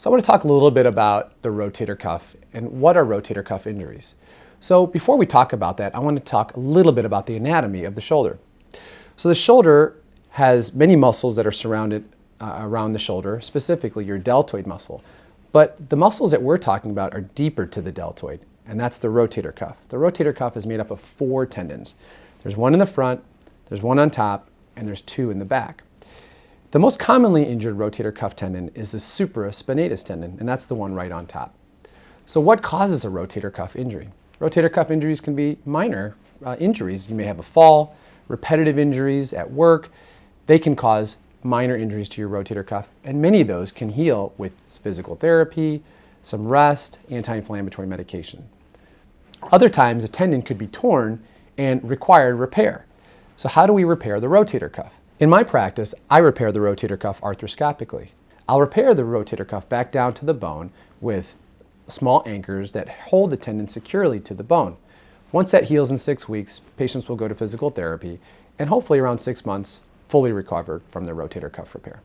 So I want to talk a little bit about the rotator cuff and what are rotator cuff injuries. So before we talk about that, I want to talk a little bit about the anatomy of the shoulder. So the shoulder has many muscles that are surrounded around the shoulder, specifically your deltoid muscle. But the muscles that we're talking about are deeper to the deltoid, and that's the rotator cuff. The rotator cuff is made up of 4 tendons. There's one in the front, there's one on top, and there's 2 in the back. The most commonly injured rotator cuff tendon is the supraspinatus tendon, and that's the one right on top. So what causes a rotator cuff injury? Rotator cuff injuries can be minor injuries. You may have a fall, repetitive injuries at work. They can cause minor injuries to your rotator cuff, and many of those can heal with physical therapy, some rest, anti-inflammatory medication. Other times, a tendon could be torn and require repair. So how do we repair the rotator cuff? In my practice, I repair the rotator cuff arthroscopically. I'll repair the rotator cuff back down to the bone with small anchors that hold the tendon securely to the bone. Once that heals in 6 weeks, patients will go to physical therapy and hopefully around 6 months fully recover from their rotator cuff repair.